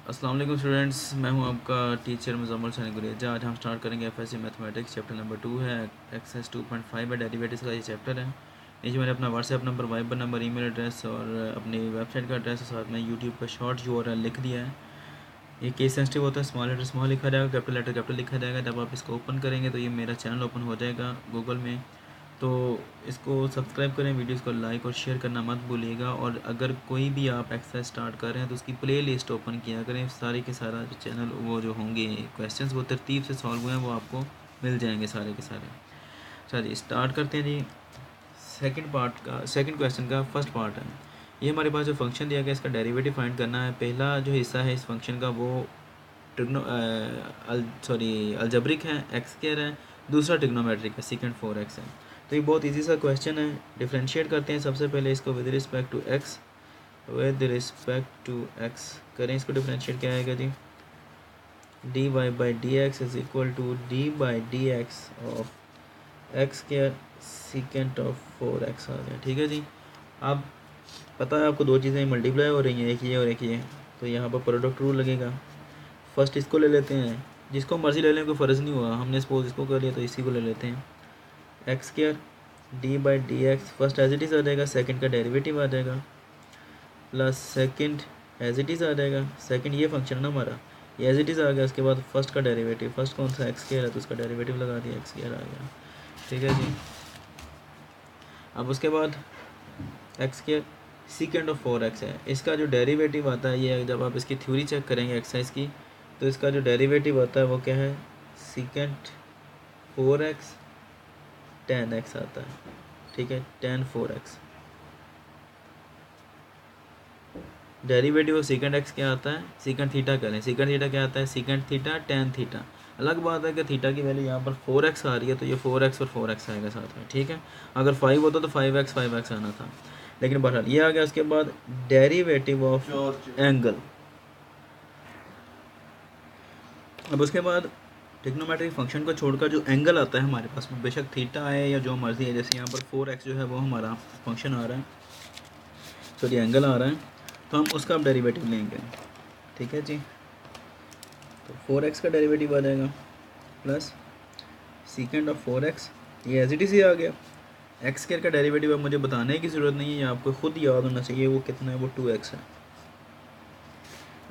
अस्सलाम वालेकुम स्टूडेंट्स, मैं हूं आपका टीचर मुज़म्मिल सनी गुरेजा। आज हम स्टार्ट करेंगे एफएससी मैथमेटिक्स चैप्टर नंबर 2 है, एक्सरसाइज 2.5 है, डेरिवेटिव्स का ये चैप्टर है। नीचे मैंने अपना WhatsApp number, Viber number, email address और अपनी वेबसाइट का एड्रेस और साथ में यूट्यूब का शॉर्ट यूआरएल लिख दिया है। ये केस सेंसिटिव होता है, स्मॉल लेटर स्मॉल लिखा जाएगा, कैपिटल लेटर कैपिटल लिखा जाएगा। जब आप इसको ओपन करेंगे तो ये मेरा चैनल ओपन हो जाएगा गूगल में, तो इसको सब्सक्राइब करें, वीडियोस को लाइक और शेयर करना मत भूलिएगा। और अगर कोई भी आप एक्सरसाइज स्टार्ट कर रहे हैं तो उसकी प्लेलिस्ट ओपन किया करें, सारे के सारा जो चैनल वो जो होंगे क्वेश्चंस वो तरतीब से सॉल्व हुए हैं वो आपको मिल जाएंगे सारे के सारे। चलिए स्टार्ट करते हैं जी। सेकंड क्वेश्चन का फर्स्ट पार्ट है। ये हमारे पास जो फंक्शन दिया गया इसका डेरिवेटिव फाइंड करना है। पहला जो हिस्सा है इस फंक्शन का वो अलजब्रिक है, एक्स स्क्वायर है। दूसरा ट्रिग्नोमेट्रिक है, सेकंड 4x है। तो ये बहुत इजी सा क्वेश्चन है। डिफरेंशिएट करते हैं सबसे पहले इसको विद रिस्पेक्ट टू एक्स करें। इसको डिफरेंशिएट क्या आएगा जी, D Y by D X is equal to D by D X of X square second of 4x आ गया। ठीक है जी। अब पता है आपको दो चीज़ें मल्टीप्लाई हो रही हैं, एक ये और एक ये, तो यहाँ पर प्रोडक्ट रूल लगेगा। फर्स्ट इसको ले लेते हैं, जिसको मर्जी ले लें, कोई फ़र्ज़ नहीं हुआ। हमने सपोज इसको कर लिया तो इसी को ले लेते हैं। X square D by D X first as it is आ जाएगा, सेकंड का डेरिवेटिव आ जाएगा, plus second as it is आ जाएगा। सेकंड ये फंक्शन ना हमारा, ये एज इट इज़ आ गया। उसके बाद फर्स्ट का डेरिवेटिव, फर्स्ट कौन सा एक्स स्क्वायर है तो उसका डेरिवेटिव लगा दिया, एक्स स्क्वायर आ गया। ठीक है जी। अब उसके बाद x square second of 4x है, इसका जो डेरिवेटिव आता है ये जब आप इसकी थ्योरी चेक करेंगे एक्सरसाइज की तो इसका जो डेरिवेटिव आता है वो क्या है, सेकेंड 4x tan x आता है। ठीक है, tan 4x derivative of second x क्या आता है, सेकेंड थीटा करें। सेकेंड थीटा क्या आता है, सेकेंड थीटा tan थीटा। अलग बात है कि थीटा की वैल्यू यहाँ पर 4x आ रही है तो ये 4x और 4x आएगा साथ में। ठीक है, अगर 5 होता तो 5x आना था, लेकिन बहरहाल ये आ गया। उसके बाद डेरिवेटिव ऑफ एंगल। अब उसके बाद ट्रिग्नोमेट्रिक फंक्शन को छोड़कर जो एंगल आता है हमारे पास में, बेशक थीटा है या जो मर्जी है, जैसे यहाँ पर 4x जो है वो हमारा फंक्शन आ रहा है, सॉरी एंगल आ रहा है, तो हम उसका अब डेरिवेटिव लेंगे। ठीक है जी। तो 4x का डेरिवेटिव आ जाएगा प्लस सेकेंड ऑफ 4x, ये एज इट इज़ ही आ गया। एक्स स्क्वायर का डेरिवेटिव अब मुझे बताने की ज़रूरत नहीं है, आपको खुद याद होना चाहिए वो कितना है, वो 2x है।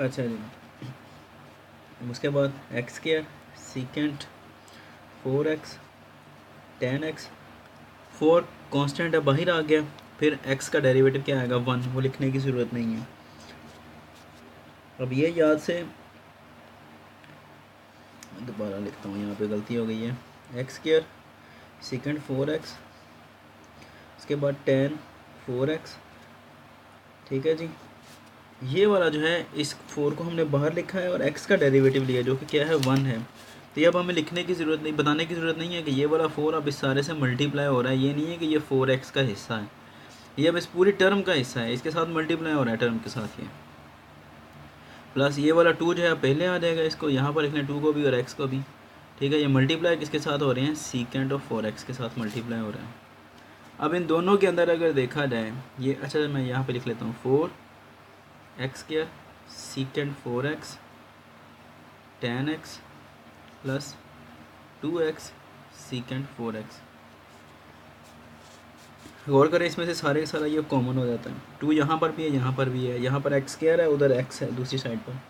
अच्छा जी। उसके बाद x square second 4x tan x, 4 constant है बाहर आ गया, फिर x का डेरिवेटिव क्या आएगा 1, वो लिखने की ज़रूरत नहीं है। अब ये याद से दोबारा लिखता हूँ, यहाँ पे गलती हो गई है। एक्स स्क्वायर सेकेंड 4x, उसके बाद tan 4x। ठीक है जी। ये वाला जो है इस 4 को हमने बाहर लिखा है और x का डेरिवेटिव लिया जो कि क्या है 1 है। तो ये अब हमें लिखने की ज़रूरत नहीं, बताने की ज़रूरत नहीं है कि ये वाला 4 अब इस सारे से मल्टीप्लाई हो रहा है। ये नहीं है कि ये 4x का हिस्सा है, ये अब इस पूरी टर्म का हिस्सा है, इसके साथ मल्टीप्लाई हो रहा है टर्म के साथ ये। प्लस ये वाला 2 जो है पहले आ जाएगा, इसको यहाँ पर लिख लें 2 को भी और x को भी। ठीक है, ये मल्टीप्लाई किसके साथ हो रहे हैं, सेकेंड ऑफ 4x के साथ मल्टीप्लाई हो रहा है। अब इन दोनों के अंदर अगर देखा जाए ये, अच्छा मैं यहाँ पर लिख लेता हूँ 4x square second 4x tan x plus 2x second 4x। गौर करें इसमें से सारे का सारा ये कॉमन हो जाता है, 2 यहाँ पर भी है, यहाँ पर भी है, यहाँ पर एक्स स्क्वायर है, उधर x है दूसरी साइड पर,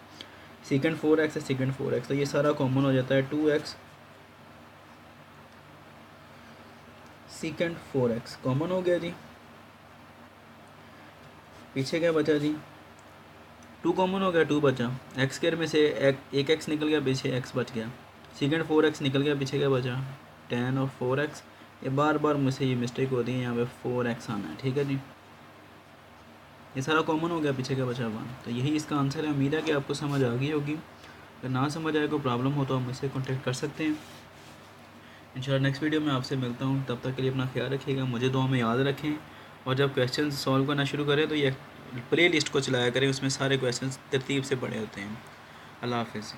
सेकेंड 4x है सेकेंड 4x, तो ये सारा कॉमन हो जाता है 2x सेकेंड 4x कॉमन हो गया जी। पीछे क्या बचा जी, 2 कॉमन हो गया, 2 बचा। एक्स स्क्वायर में से एक x निकल गया, पीछे x बच गया। सेकेंड 4x निकल गया, पीछे क्या बचा, tan ऑफ 4x। ये बार बार मुझसे ये मिस्टेक होती है, यहाँ पे 4x आना है। ठीक है जी, ये सारा कॉमन हो गया, पीछे क्या बचा 1। तो यही इसका आंसर है। उम्मीद है कि आपको समझ आ गई होगी। अगर ना समझ आए, कोई प्रॉब्लम हो तो आप मुझसे कॉन्टेक्ट कर सकते हैं। इंशाल्लाह नेक्स्ट वीडियो में आपसे मिलता हूँ, तब तक के लिए अपना ख्याल रखिएगा, मुझे दुआ में याद रखें। और जब क्वेश्चन सॉल्व करना शुरू करें तो ये प्ले लिस्ट को चलाया करें, उसमें सारे क्वेश्चन तरतीब से पड़े होते हैं। अल्लाह हाफ़िज़।